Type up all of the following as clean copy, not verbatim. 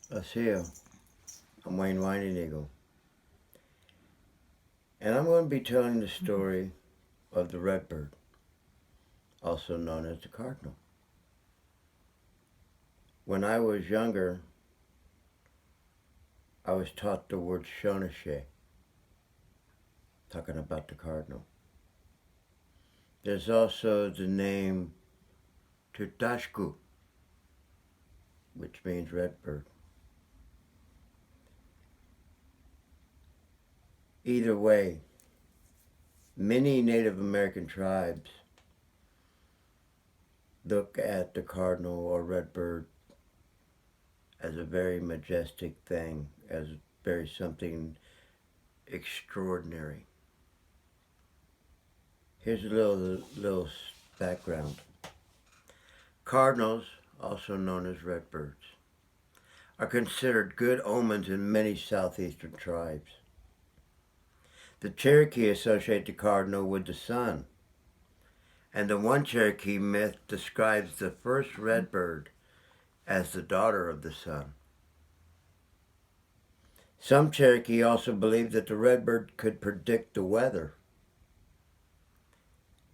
Asio. I'm Wayne Whiting Eagle. And I'm going to be telling the story of the redbird, also known as the cardinal. When I was younger, I was taught the word Shonashe, talking about the cardinal. There's also the name Tutashku, which means redbird. Either way, many Native American tribes look at the cardinal or redbird as a very majestic thing, as very something extraordinary. Here's a little background. Cardinals, also known as redbirds, are considered good omens in many southeastern tribes. The Cherokee associate the cardinal with the sun, and the one Cherokee myth describes the first redbird as the daughter of the sun. Some Cherokee also believe that the redbird could predict the weather.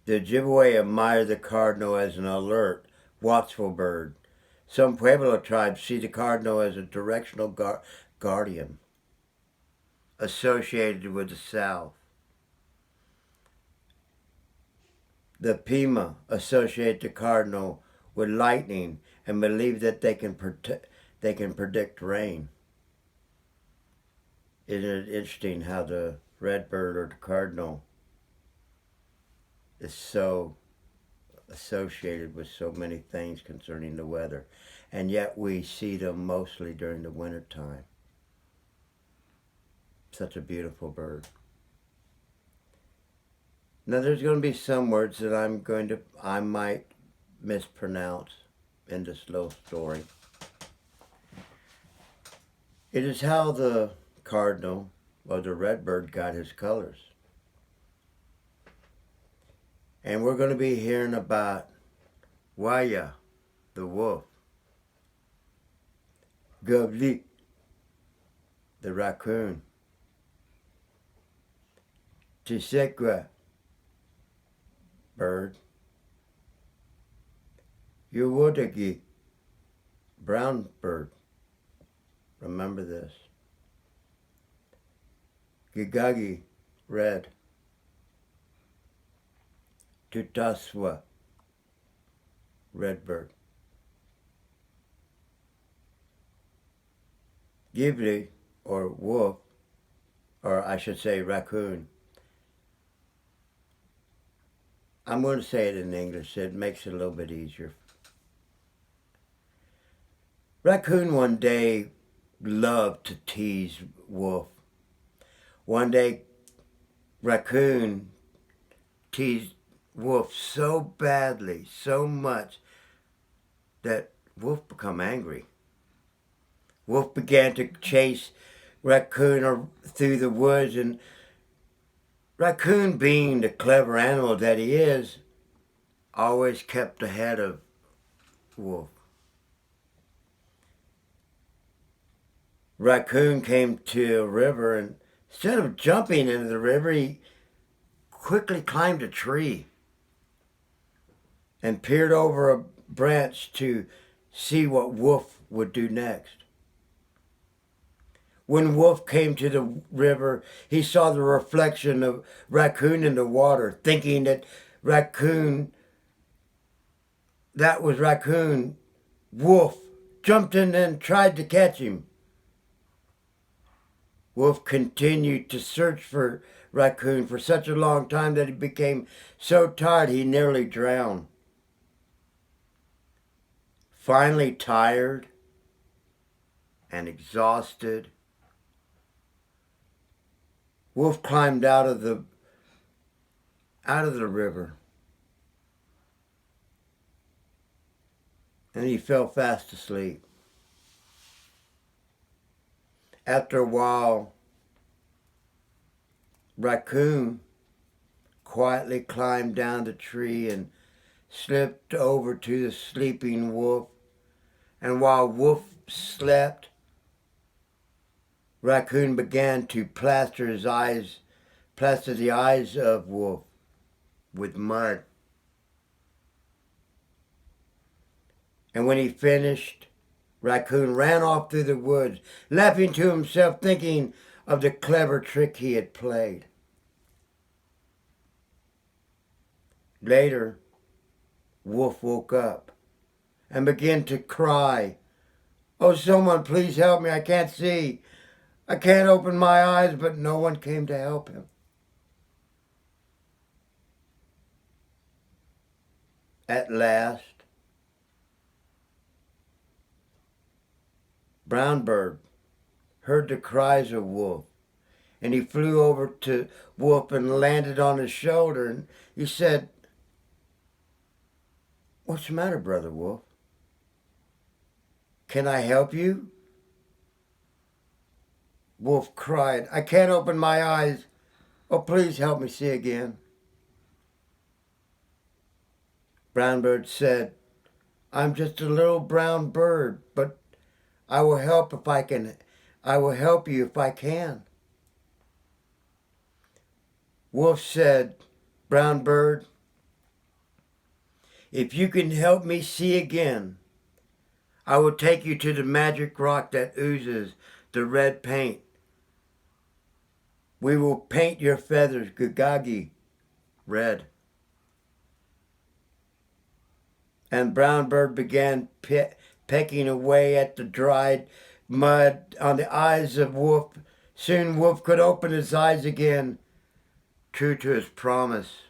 The Ojibwe admire the cardinal as an alert, watchful bird. Some Pueblo tribes see the cardinal as a directional guardian associated with the south. The Pima associate the cardinal with lightning and believe that they can predict rain. Isn't it interesting how the redbird or the cardinal is so associated with so many things concerning the weather, and yet we see them mostly during the winter time. Such a beautiful bird. Now there's going to be some words that I might mispronounce in this little story. It is how the cardinal or the redbird got his colors. And we're going to be hearing about Waya, the wolf, Gobli, the raccoon, Tisekwa, bird, Uwodagi, brown bird. Remember this. Gigagi, red. Tutaswa, redbird. Ghibli, or wolf, or I should say raccoon. I'm going to say it in English. It makes it a little bit easier. Raccoon one day loved to tease wolf. One day, raccoon teased wolf so badly, so much, that wolf became angry. Wolf began to chase raccoon through the woods, and raccoon, being the clever animal that he is, always kept ahead of wolf. Raccoon came to a river, and instead of jumping into the river, he quickly climbed a tree and peered over a branch to see what wolf would do next. When wolf came to the river, he saw the reflection of raccoon in the water, thinking that was raccoon. Wolf jumped in and tried to catch him. Wolf continued to search for raccoon for such a long time that he became so tired he nearly drowned. Finally tired and exhausted, wolf climbed out of the river, and he fell fast asleep. After a while, raccoon quietly climbed down the tree and slipped over to the sleeping wolf. And while wolf slept, Raccoon began to plaster the eyes of Wolf with mud. And when he finished, Raccoon ran off through the woods, laughing to himself, thinking of the clever trick he had played. Later, Wolf woke up and began to cry. "Oh, someone please help me. I can't see. I can't open my eyes," but no one came to help him. At last, Brown Bird heard the cries of Wolf, and he flew over to Wolf and landed on his shoulder, and he said, "What's the matter, Brother Wolf? Can I help you?" Wolf cried, "I can't open my eyes. Oh, please help me see again." Brown Bird said, "I'm just a little brown bird, but I will help if I can. I will help you if I can." Wolf said, "Brown Bird, if you can help me see again, I will take you to the magic rock that oozes the red paint. We will paint your feathers gugagi red." And Brown Bird began pecking away at the dried mud on the eyes of Wolf. Soon Wolf could open his eyes again, true to his promise.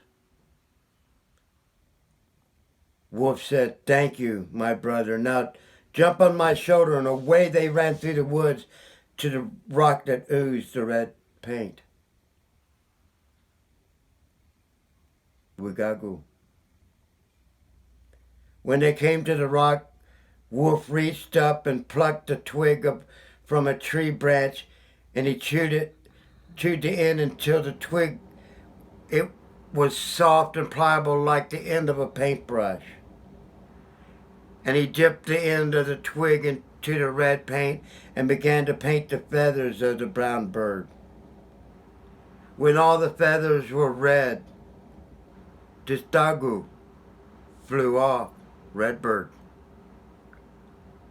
Wolf said, "Thank you, my brother. Now jump on my shoulder," and away they ran through the woods to the rock that oozed the red paint. Wigagu. When they came to the rock, Wolf reached up and plucked a twig from a tree branch, and he chewed the end until the twig, it was soft and pliable like the end of a paintbrush. And he dipped the end of the twig into the red paint and began to paint the feathers of the brown bird. When all the feathers were red, Distagu flew off, Redbird,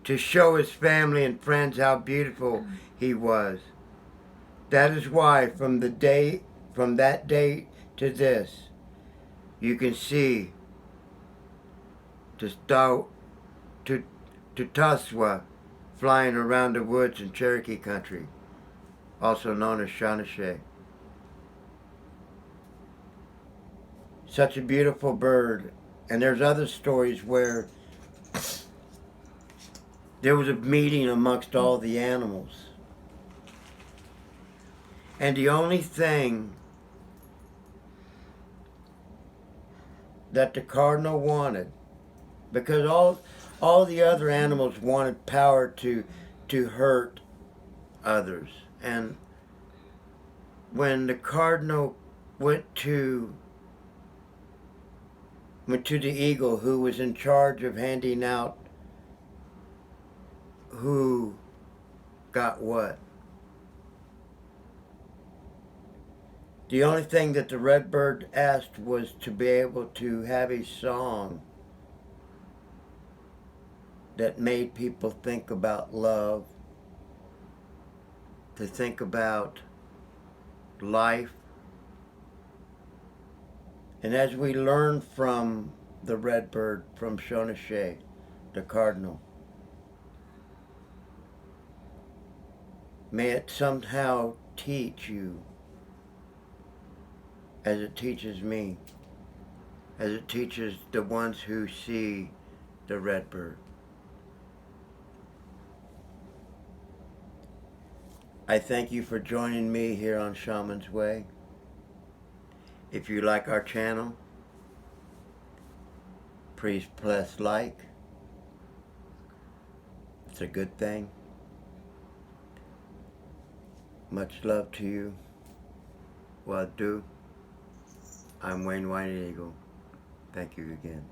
to show his family and friends how beautiful he was. That is why from that day to this, you can see Tutaswa flying around the woods in Cherokee country, also known as Shawnee. Such a beautiful bird. And there's other stories where there was a meeting amongst all the animals. And the only thing that the cardinal wanted, because all the other animals wanted power to hurt others. And when the cardinal went to the eagle, who was in charge of handing out who got what, the only thing that the redbird asked was to be able to have a song that made people think about love, to think about life. And as we learn from the redbird, from Shawnee, the cardinal, may it somehow teach you, as it teaches me, as it teaches the ones who see the redbird. I thank you for joining me here on Shaman's Way. If you like our channel, please press like. It's a good thing. Much love to you. Wadu. I'm Wayne White Eagle. Thank you again.